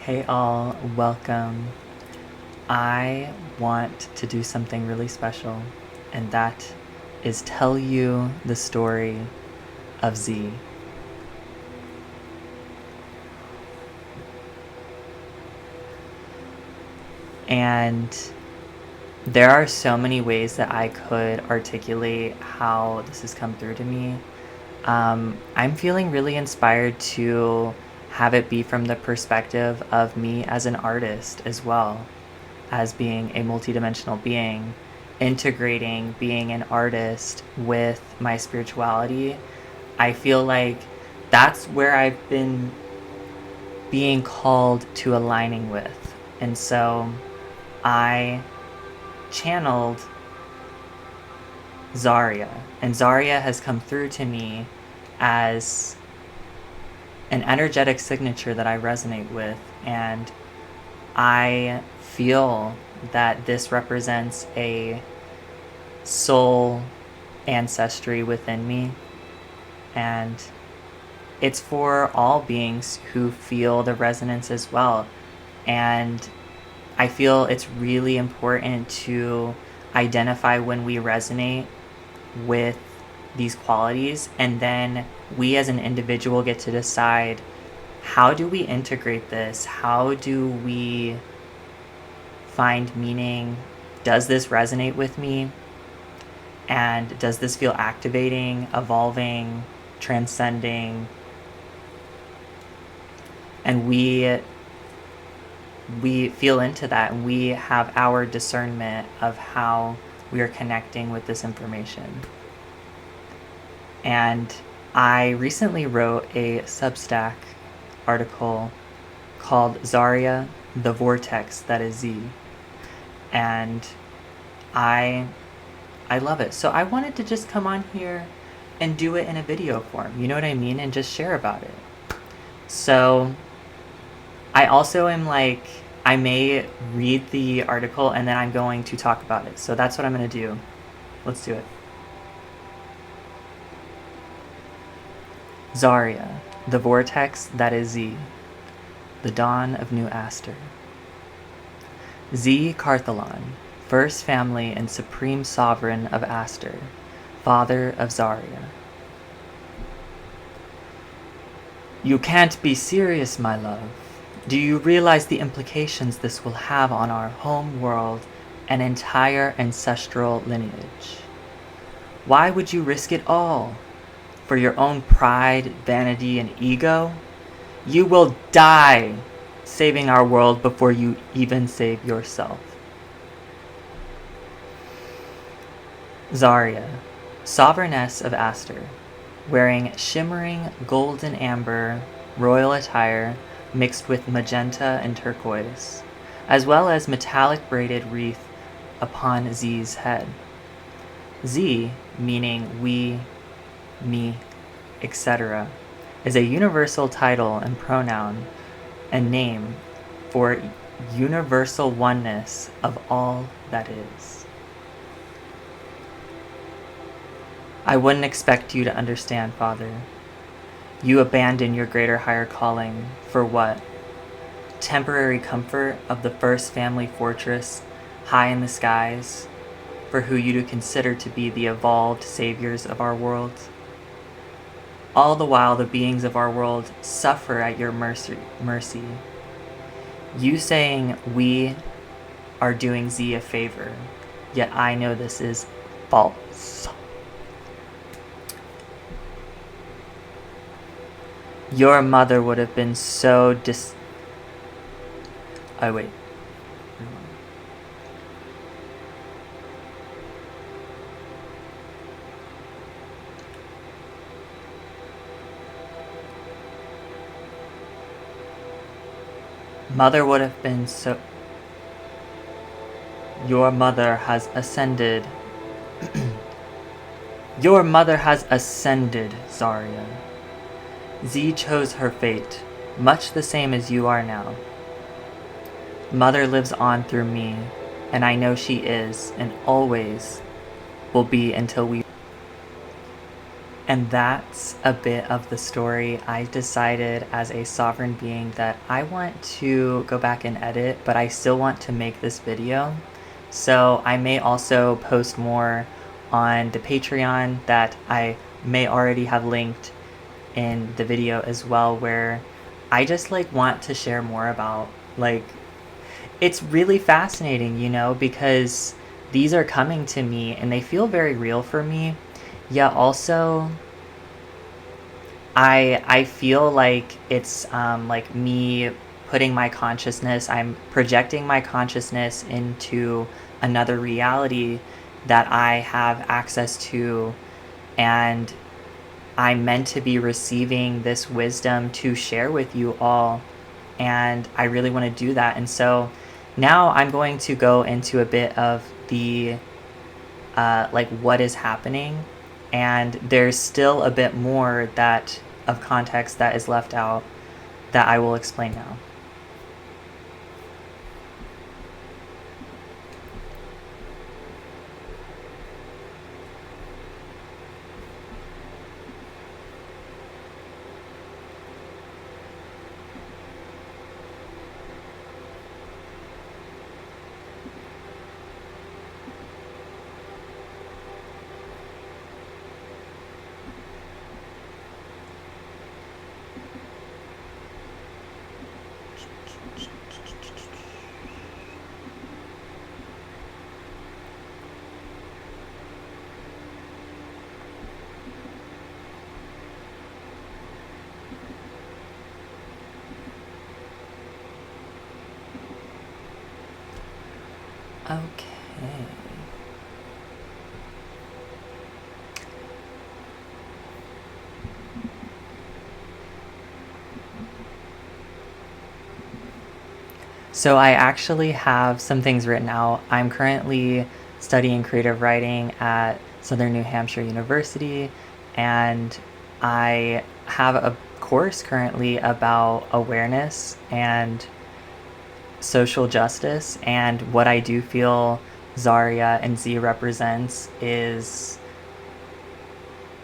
Hey all, welcome. I want to do something really special, and that is tell you the story of Z. And there are so many ways that I could articulate how this has come through to me. I'm feeling really inspired to have it be from the perspective of me as an artist as well, as being a multidimensional being, integrating being an artist with my spirituality. I feel like that's where I've been being called to aligning with. And so I channeled Zaria, and Zaria has come through to me as an energetic signature that I resonate with, and I feel that this represents a soul ancestry within me, and it's for all beings who feel the resonance as well. And I feel it's really important to identify when we resonate with these qualities, and then we as an individual get to decide, how do we integrate this? How do we find meaning? Does this resonate with me? And does this feel activating, evolving, transcending? And we feel into that, and we have our discernment of how we are connecting with this information. And I recently wrote a Substack article called Zaria, the Vortex that is Z. And I love it. So I wanted to just come on here and do it in a video form, you know what I mean? And just share about it. So I also am like, I may read the article and then I'm going to talk about it. So that's what I'm going to do. Let's do it. Zaria, the vortex that is Z, the dawn of new Aester. Z Carthalon, first family and supreme sovereign of Aester, father of Zaria. You can't be serious, my love. Do you realize the implications this will have on our home world and entire ancestral lineage? Why would you risk it all? For your own pride, vanity, and ego? You will die saving our world before you even save yourself. Zaria, sovereigness of Aester, wearing shimmering golden amber royal attire mixed with magenta and turquoise, as well as metallic braided wreath upon Z's head. Z, meaning we, me, etc., is a universal title and pronoun and name for universal oneness of all that is. I wouldn't expect you to understand, Father. You abandon your greater higher calling for what? Temporary comfort of the first family fortress high in the skies, for who you do consider to be the evolved saviors of our world? All the while the beings of our world suffer at your mercy. You saying we are doing Z a favor, yet I know this is false. Your mother would have been so Oh, wait. Mother would have been so... Your mother has ascended. Your mother has ascended, Zaria. Z chose her fate, much the same as you are now. Mother lives on through me, and I know she is, and always will be until we... And that's a bit of the story. I decided as a sovereign being that I want to go back and edit, but I still want to make this video. So I may also post more on the Patreon that I may already have linked in the video as well, where I just like want to share more about, like, it's really fascinating, because these are coming to me and they feel very real for me. Yeah, also I feel like it's like me putting my consciousness, I'm projecting my consciousness into another reality that I have access to, and I'm meant to be receiving this wisdom to share with you all, and I really want to do that. And so now I'm going to go into a bit of the like what is happening, and there's still a bit more that of context that is left out that I will explain now. Okay. So I actually have some things written out. I'm currently studying creative writing at Southern New Hampshire University, and I have a course currently about awareness and social justice, and what I do feel Zaria and Z represents is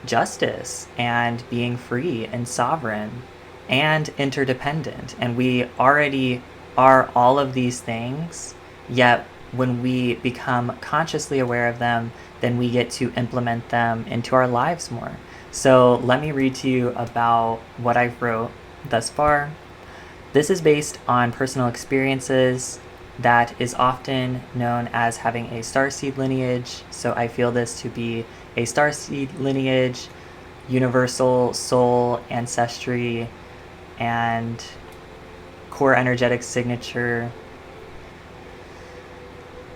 justice and being free and sovereign and interdependent. And we already are all of these things, yet when we become consciously aware of them, then we get to implement them into our lives more. So let me read to you about what I've wrote thus far. This is based on personal experiences that is often known as having a starseed lineage. So I feel this to be a starseed lineage, universal soul ancestry, and core energetic signature.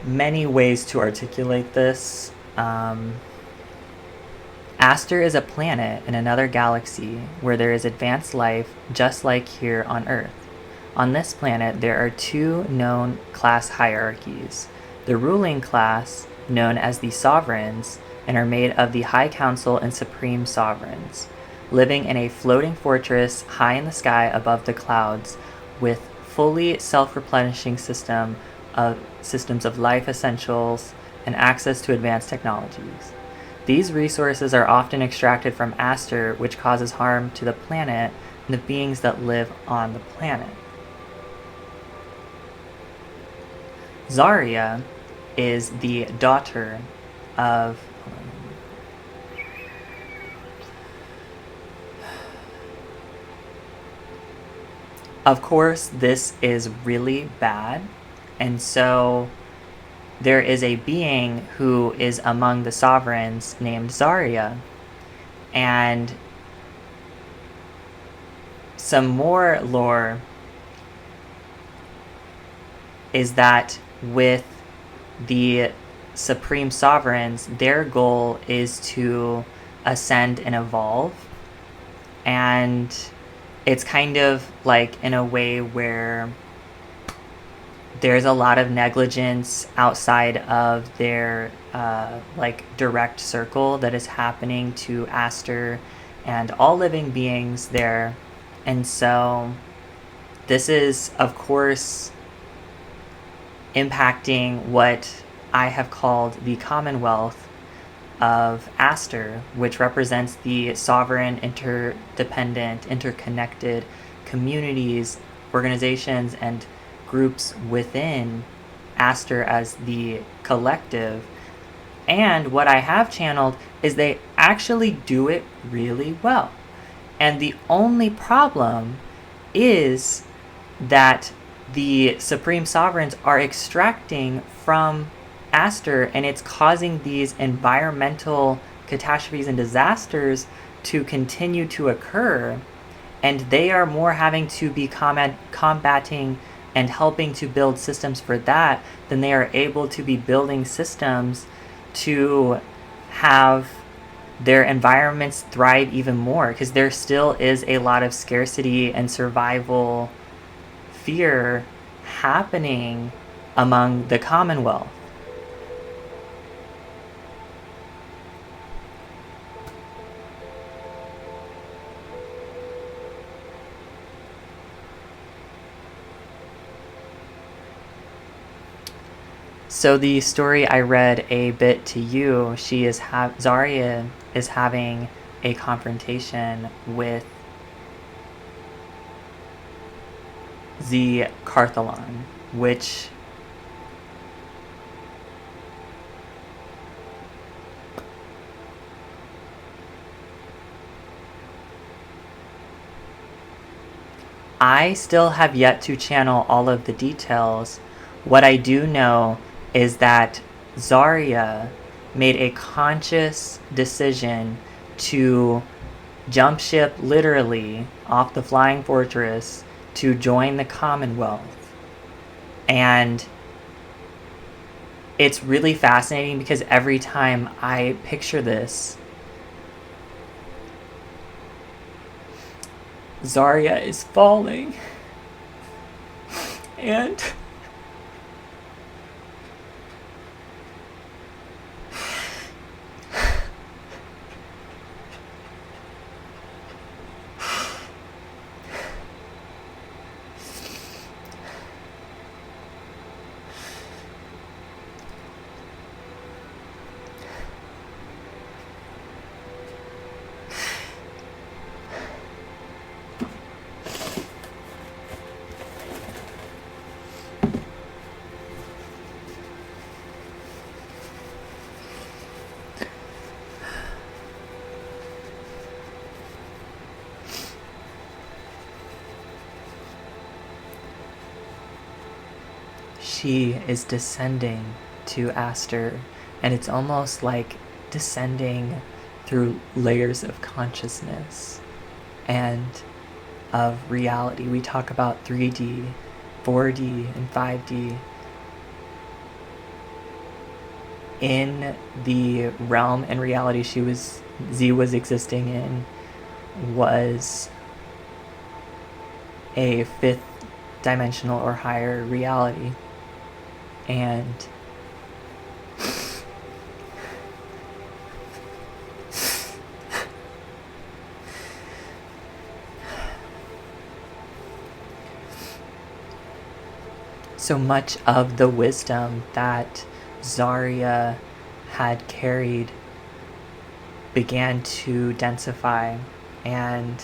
Many ways to articulate this. Aster is a planet in another galaxy where there is advanced life just like here on Earth. On this planet, there are two known class hierarchies. The ruling class, known as the Sovereigns, and are made of the High Council and Supreme Sovereigns, living in a floating fortress high in the sky above the clouds, with fully self-replenishing systems of life essentials and access to advanced technologies. These resources are often extracted from Aster, which causes harm to the planet and the beings that live on the planet. Zaria is the daughter of... Of course, this is really bad, and so there is a being who is among the sovereigns named Zaria, and some more lore is that with the Supreme Sovereigns, their goal is to ascend and evolve, and it's kind of like in a way where there's a lot of negligence outside of their like direct circle that is happening to Aster and all living beings there. And so this is, of course, impacting what I have called the Commonwealth, of Aester, which represents the sovereign, interdependent, interconnected communities, organizations, and groups within Aester as the collective. And what I have channeled is they actually do it really well. And the only problem is that the Supreme Sovereigns are extracting from Aster, and it's causing these environmental catastrophes and disasters to continue to occur. And they are more having to be combating and helping to build systems for that than they are able to be building systems to have their environments thrive even more, because there still is a lot of scarcity and survival fear happening among the Commonwealth. So the story I read a bit to you, Zaria is having a confrontation with the Carthalon, which I still have yet to channel all of the details. What I do know is that Zaria made a conscious decision to jump ship literally off the Flying Fortress to join the Commonwealth. And it's really fascinating because every time I picture this, Zaria is falling. And she is descending to Aster, and it's almost like descending through layers of consciousness and of reality. We talk about 3D, 4D, and 5D. In the realm and reality Z was existing in was a fifth dimensional or higher reality. And so much of the wisdom that Zaria had carried began to densify and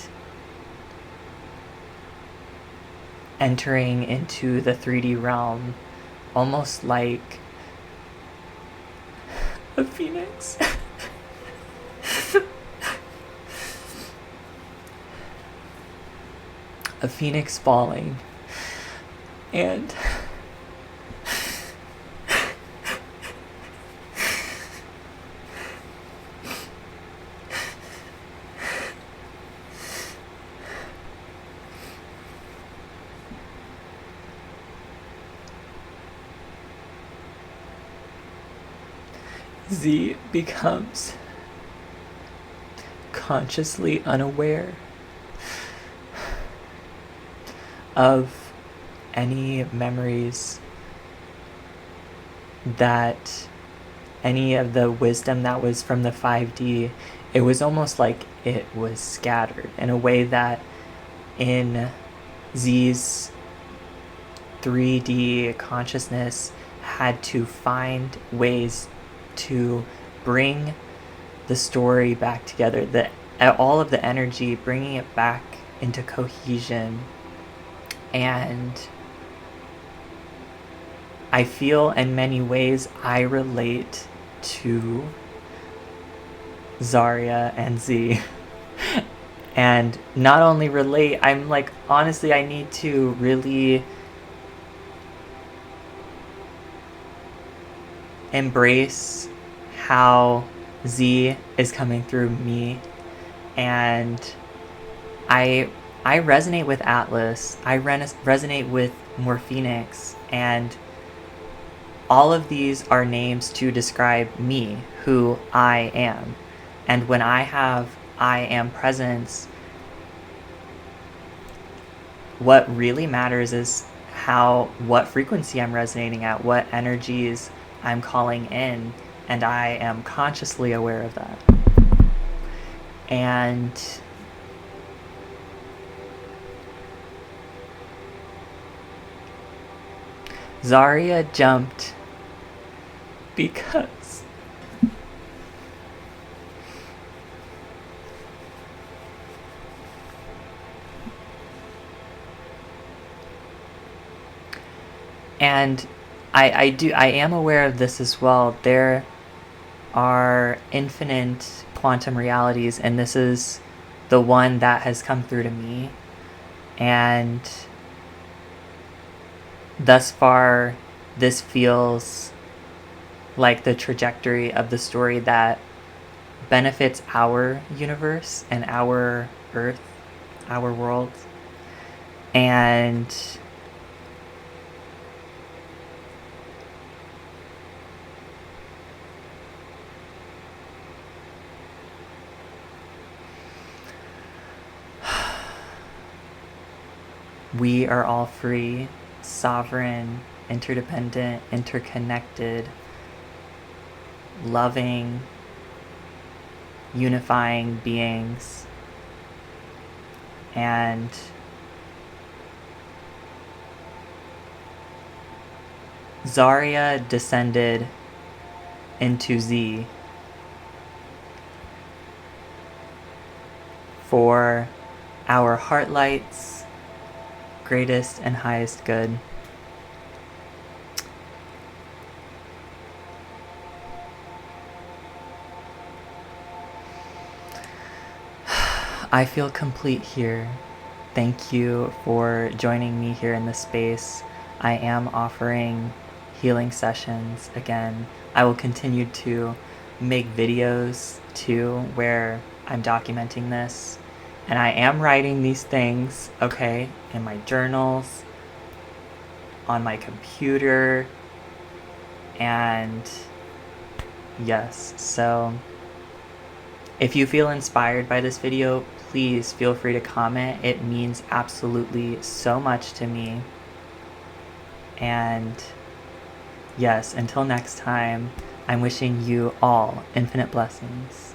entering into the 3D realm, almost like a phoenix. A phoenix falling. And Z becomes consciously unaware of any memories that any of the wisdom that was from the 5D. It was almost like it was scattered in a way that in Z's 3D consciousness had to find ways to bring the story back together, all of the energy, bringing it back into cohesion. And I feel in many ways I relate to Zaria and Z. And not only relate, I'm like, honestly, I need to really embrace how Z is coming through me. And I resonate with Atlas. I resonate with Morphoenix, and all of these are names to describe me, who I am. And when I have I am presence, what really matters is what frequency I'm resonating at, what energies I'm calling in, and I am consciously aware of that. And Zaria jumped because and I am aware of this as well. There are infinite quantum realities, and this is the one that has come through to me. And thus far, this feels like the trajectory of the story that benefits our universe and our Earth, our world. And we are all free, sovereign, interdependent, interconnected, loving, unifying beings. And Zaria descended into Z for our Heartlight's greatest and highest good. I feel complete here. Thank you for joining me here in this space. I am offering healing sessions again. I will continue to make videos too where I'm documenting this. And I am writing these things, okay, in my journals, on my computer, and yes, so if you feel inspired by this video, please feel free to comment. It means absolutely so much to me. And yes, until next time, I'm wishing you all infinite blessings.